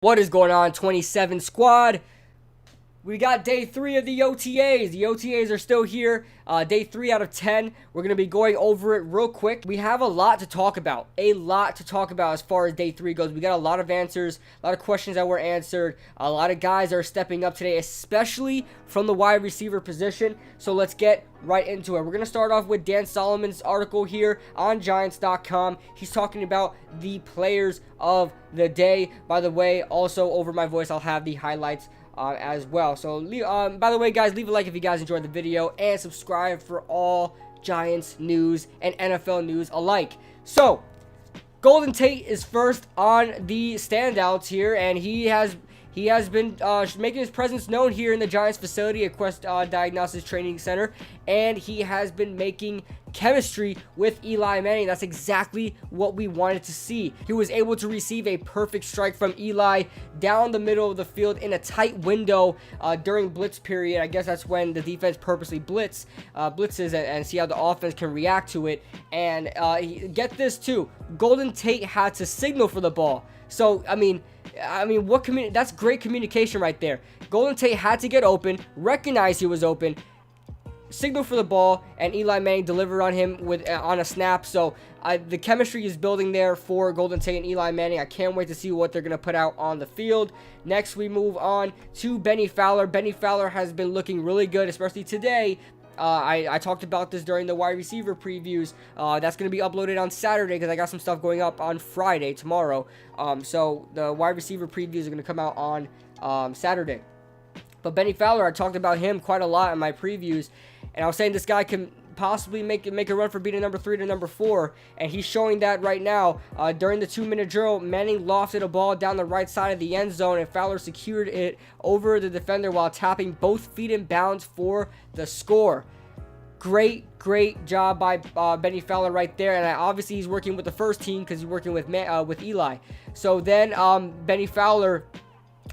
What is going on, 27 squad? We got day 3 of the OTAs. The OTAs are still here. Day 3 out of 10. We're going to be going over it real quick. We have a lot to talk about. As far as day 3 goes. We got a lot of answers, a lot of questions that were answered. A lot of guys are stepping up today, especially from the wide receiver position. So let's get right into it. We're going to start off with Dan Solomon's article here on Giants.com. He's talking about the players of the day. By the way, also over my voice, I'll have the highlights as well. So by the way, guys, leave a like if you guys enjoyed the video and subscribe for all Giants news and NFL news alike. So Golden Tate is first on the standouts here, and he has been making his presence known here in the Giants facility at Quest Diagnostics Training Center, and he has been making chemistry with Eli Manning. That's exactly what we wanted to see. He was able to receive a perfect strike from Eli down the middle of the field in a tight window during blitz period. I guess that's when the defense purposely blitzes and see how the offense can react to it. And get this too, Golden Tate had to signal for the ball. So I mean, that's great communication right there. Golden Tate had to get open, recognize he was open, signal for the ball, and Eli Manning delivered on him on a snap. So the chemistry is building there for Golden Tate and Eli Manning. I can't wait to see what they're going to put out on the field. Next, we move on to Bennie Fowler. Bennie Fowler has been looking really good, especially today. I talked about this during the wide receiver previews. That's going to be uploaded on Saturday because I got some stuff going up on Friday, tomorrow. So the wide receiver previews are going to come out on Saturday. But Bennie Fowler, I talked about him quite a lot in my previews, and I was saying this guy can possibly make a run for being a number 3 to number 4, and he's showing that right now. During the 2-minute drill, Manning lofted a ball down the right side of the end zone, and Fowler secured it over the defender while tapping both feet in bounds for the score. Great job by Bennie Fowler right there, and obviously he's working with the first team because he's working with Eli. So then Bennie Fowler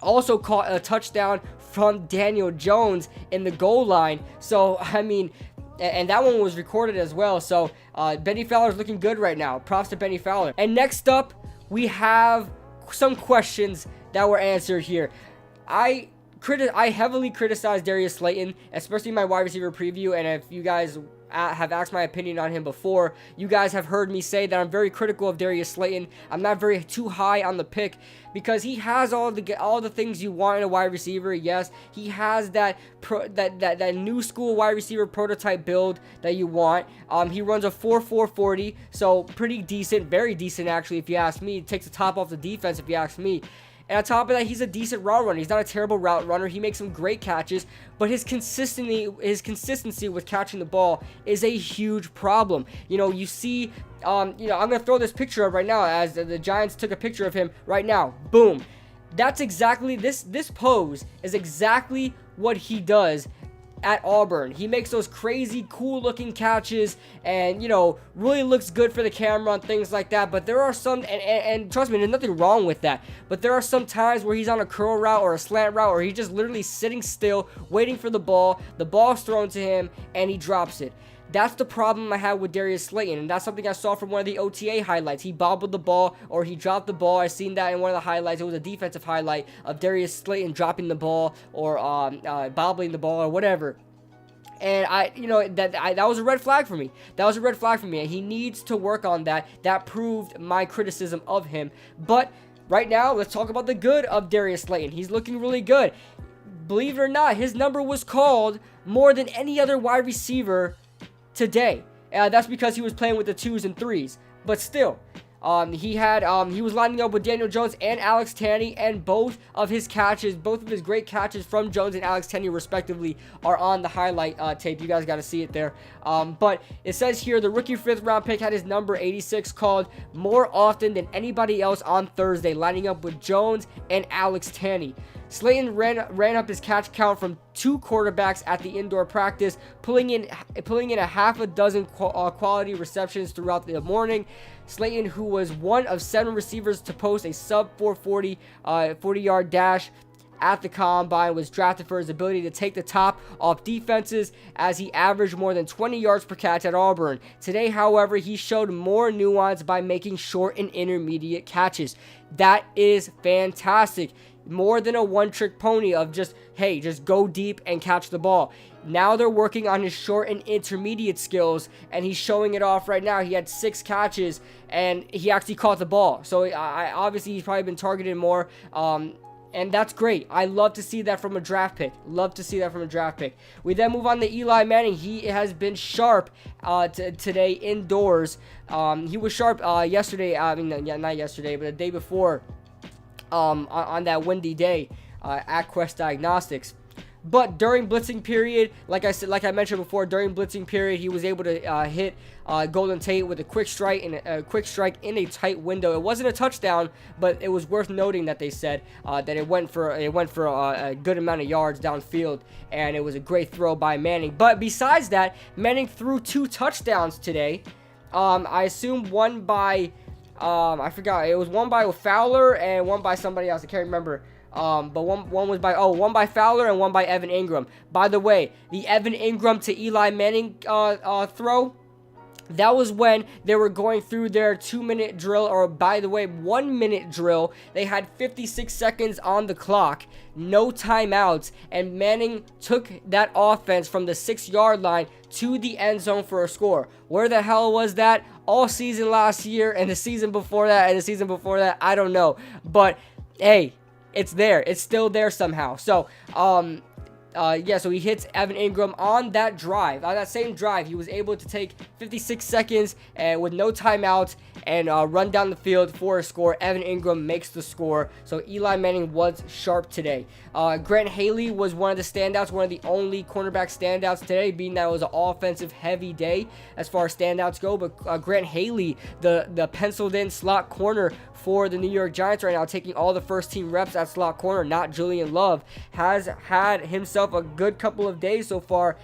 also caught a touchdown from Daniel Jones in the goal line. So I mean, and that one was recorded as well. So Bennie Fowler's looking good right now. Props to Bennie Fowler. And next up, we have some questions that were answered here. I heavily criticized Darius Slayton, especially in my wide receiver preview, and if you guys have asked my opinion on him before, you guys have heard me say that I'm very critical of Darius Slayton. I'm not too high on the pick because he has all the things you want in a wide receiver. Yes, he has that new school wide receiver prototype build that you want. He runs a 4.40, so pretty decent, very decent actually if you ask me. It takes the top off the defense if you ask me. And on top of that, he's a decent route runner. He's not a terrible route runner. He makes some great catches, but his consistency with catching the ball is a huge problem. You know, you see, I'm going to throw this picture up right now as the Giants took a picture of him right now. Boom. That's exactly, this pose is exactly what he does at Auburn. He makes those crazy cool looking catches and really looks good for the camera and things like that. But there are some, and trust me, there's nothing wrong with that, but there are some times where he's on a curl route or a slant route, or he's just literally sitting still waiting for the ball's thrown to him and he drops it. That's the problem I had with Darius Slayton, and that's something I saw from one of the OTA highlights. He bobbled the ball, or he dropped the ball. I seen that in one of the highlights. It was a defensive highlight of Darius Slayton dropping the ball or bobbling the ball or whatever. And that was a red flag for me. And he needs to work on that. That proved my criticism of him. But right now, let's talk about the good of Darius Slayton. He's looking really good. Believe it or not, his number was called more than any other wide receiver today. That's because he was playing with the 2s and 3s. But still, he was lining up with Daniel Jones and Alex Tanney, and both of his great catches from Jones and Alex Tanney respectively are on the highlight tape. You guys got to see it there. But it says here the rookie 5th round pick had his number 86 called more often than anybody else on Thursday, lining up with Jones and Alex Tanney. Slayton ran up his catch count from 2 quarterbacks at the indoor practice, pulling in a half a dozen quality receptions throughout the morning. Slayton, who was one of 7 receivers to post a sub 440 40-yard dash, at the combine, was drafted for his ability to take the top off defenses as he averaged more than 20 yards per catch at Auburn. Today, however, he showed more nuance by making short and intermediate catches. That is fantastic. More than a one-trick pony of just, hey, just go deep and catch the ball. Now they're working on his short and intermediate skills, and he's showing it off right now. He had 6 catches, and he actually caught the ball. So obviously he's probably been targeted more, and that's great. I love to see that from a draft pick. Love to see that from a draft pick. We then move on to Eli Manning. He has been sharp today indoors. He was sharp yesterday. I mean, not yesterday, but the day before. On that windy day at Quest Diagnostics. But during blitzing period, like I mentioned before, during blitzing period, he was able to hit Golden Tate with a quick strike in a tight window. It wasn't a touchdown, but it was worth noting that they said that it went for a good amount of yards downfield, and it was a great throw by Manning. But besides that, Manning threw 2 touchdowns today. I assume one by I forgot. It was one by Fowler and one by somebody else. I can't remember. But one was one by Fowler and one by Evan Ingram. By the way, the Evan Ingram to Eli Manning throw, that was when they were going through their 2-minute drill, or by the way, 1-minute drill. They had 56 seconds on the clock, no timeouts, and Manning took that offense from the 6-yard line to the end zone for a score. Where the hell was that? All season last year, and the season before that, and the season before that, I don't know. But hey, it's there. It's still there somehow. So, so he hits Evan Ingram on that drive. On that same drive, he was able to take 56 seconds with no timeouts and run down the field for a score. Evan Ingram makes the score. So Eli Manning was sharp today. Grant Haley was one of the standouts, one of the only cornerback standouts today, being that it was an offensive heavy day as far as standouts go. But Grant Haley, the penciled in slot corner for the New York Giants right now, taking all the first team reps at slot corner, not Julian Love, has had himself a good couple of days so far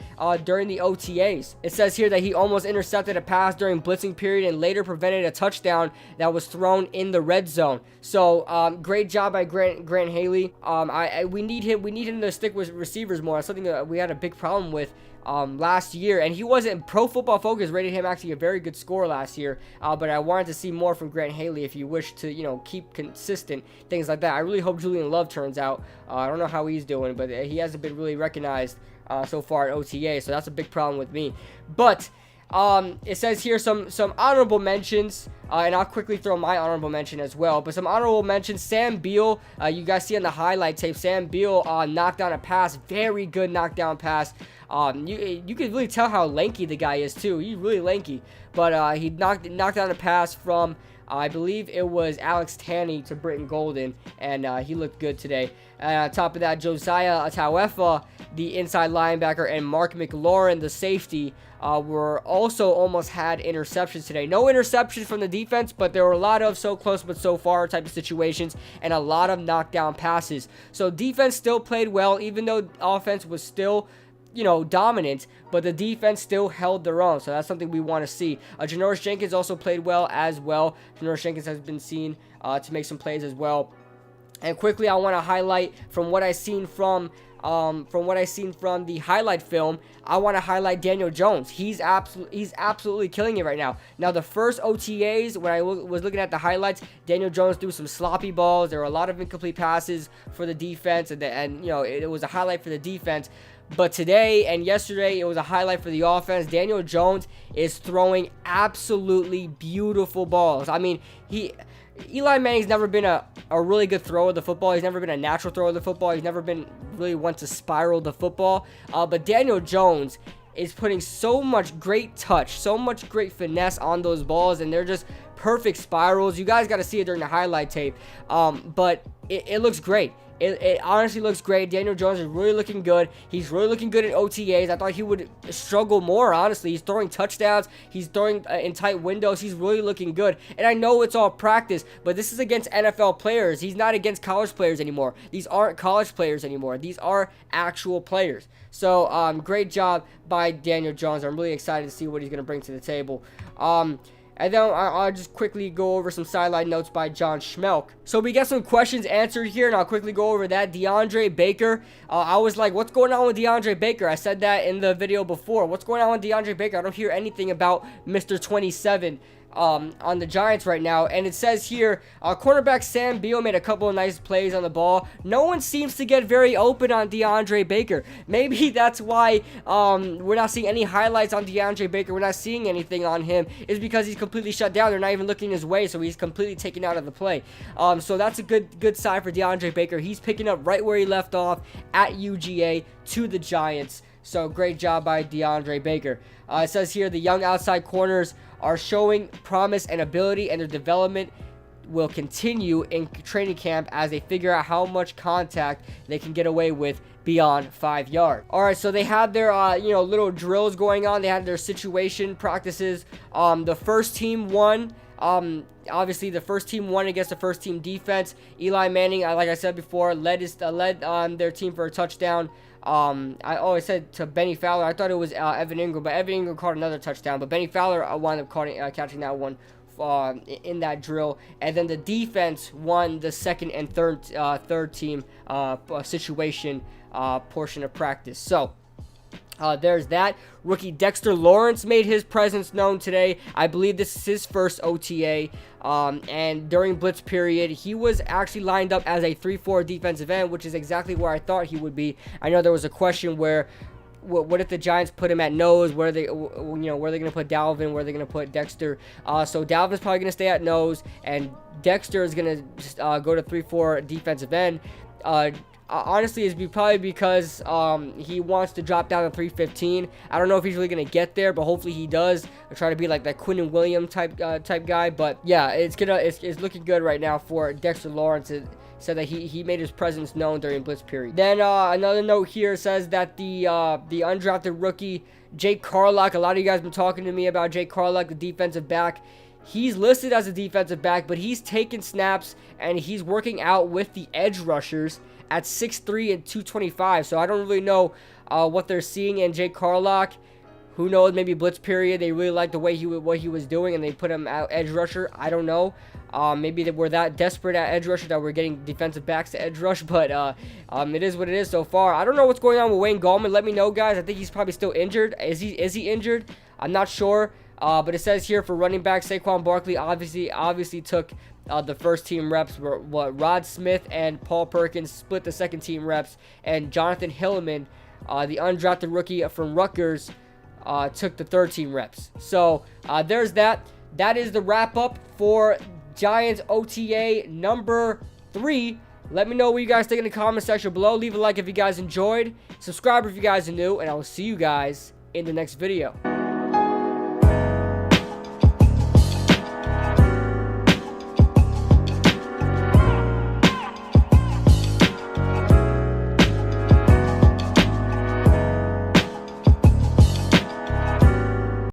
during the OTAs. It says here that he almost intercepted a pass during blitzing period and later prevented a touchdown that was thrown in the red zone. So great job by Grant Haley. We need him to stick with receivers more. That's something that we had a big problem with last year, and he wasn't. Pro Football Focus rated him actually a very good score last year, but I wanted to see more from Grant Haley if you wish to, keep consistent, things like that. I really hope Julian Love turns out. I don't know how he's doing, but he hasn't been really recognized so far at OTA, so that's a big problem with me. But it says here some honorable mentions, and I'll quickly throw my honorable mention as well. But some honorable mentions: Sam Beal. You guys see on the highlight tape, Sam Beal knocked down a pass, very good knockdown pass. You can really tell how lanky the guy is too. He's really lanky, but he knocked down a pass from I believe it was Alex Tanney to Britton Golden, and he looked good today. And on top of that, Josiah Atawefa, the inside linebacker, and Mark McLaurin, the safety, were also almost had interceptions today. No interceptions from the defense, but there were a lot of so close but so far type of situations and a lot of knockdown passes. So defense still played well, even though offense was still dominant, but the defense still held their own, so that's something we want to see. Janoris Jenkins also played well as well. Janoris Jenkins has been seen to make some plays as well. And quickly, I want to highlight from what I've seen from the highlight film. I want to highlight Daniel Jones. He's absolutely killing it right now. Now, the first OTAs, when I was looking at the highlights, Daniel Jones threw some sloppy balls. There were a lot of incomplete passes for the defense, and it was a highlight for the defense. But today and yesterday, it was a highlight for the offense. Daniel Jones is throwing absolutely beautiful balls. I mean, Eli Manning's never been a really good thrower of the football. He's never been a natural thrower of the football. He's never been really one to spiral the football. But Daniel Jones is putting so much great touch, so much great finesse on those balls, and they're just perfect spirals. You guys got to see it during the highlight tape. But it looks great. It honestly looks great. Daniel Jones is really looking good. He's really looking good in OTAs. I thought he would struggle more, honestly. He's throwing touchdowns. He's throwing in tight windows. He's really looking good. And I know it's all practice, but this is against NFL players. He's not against college players anymore. These aren't college players anymore. These are actual players. So, great job by Daniel Jones. I'm really excited to see what he's going to bring to the table. And then I'll just quickly go over some sideline notes by John Schmelk. So we got some questions answered here, and I'll quickly go over that. Deandre Baker. I was like, what's going on with Deandre Baker? I said that in the video before. What's going on with Deandre Baker? I don't hear anything about Mr. 27 on the Giants right now. And it says here, cornerback Sam Beal made a couple of nice plays on the ball. No one seems to get very open on Deandre Baker. Maybe that's why we're not seeing any highlights on Deandre Baker. We're not seeing anything on him. Is because he's completely shut down. They're not even looking his way, so he's completely taken out of the play. So that's a good sign for Deandre Baker. He's picking up right where he left off at UGA to the Giants. So great job by Deandre Baker. It says here the young outside corners are showing promise and ability, and their development will continue in training camp as they figure out how much contact they can get away with beyond 5 yards. All right, so they had their little drills going on. They had their situation practices. The first team won. Obviously the first team won against the first team defense. Eli Manning, like I said before, led their team for a touchdown. I always said to Bennie Fowler, I thought it was Evan Ingram, but Evan Ingram caught another touchdown. But Bennie Fowler wound up catching that one in that drill. And then the defense won the second and third team situation portion of practice. So there's that. Rookie Dexter Lawrence made his presence known today. I believe this is his first OTA. And during blitz period, he was actually lined up as a 3-4 defensive end, which is exactly where I thought he would be. I know there was a question where, what if the Giants put him at nose? Where are they going to put Dalvin? Where are they going to put Dexter? So Dalvin's probably going to stay at nose, and Dexter is going to just go to 3-4 defensive end. Honestly, it's probably because he wants to drop down to 315. I don't know if he's really gonna get there, but hopefully he does. I try to be like that Quinn and William type guy. But yeah, it's looking good right now for Dexter Lawrence. It said that he made his presence known during blitz period. Then another note here says that the undrafted rookie Jake Carlock. A lot of you guys have been talking to me about Jake Carlock, the defensive back. He's listed as a defensive back, but he's taking snaps and he's working out with the edge rushers at 6'3" and 225. So I don't really know what they're seeing in Jake Carlock. Who knows? Maybe blitz period, they really liked the way what he was doing, and they put him out edge rusher. I don't know. Maybe they were that desperate at edge rusher that we're getting defensive backs to edge rush. But it is what it is so far. I don't know what's going on with Wayne Gallman. Let me know, guys. I think he's probably still injured. Is he injured? I'm not sure. But it says here for running back, Saquon Barkley obviously took the first team reps. Rod Smith and Paul Perkins split the second team reps, and Jonathan Hillman, the undrafted rookie from Rutgers, took the third team reps. So there's that. That is the wrap up for Giants OTA number 3. Let me know what you guys think in the comment section below. Leave a like if you guys enjoyed. Subscribe if you guys are new, and I will see you guys in the next video.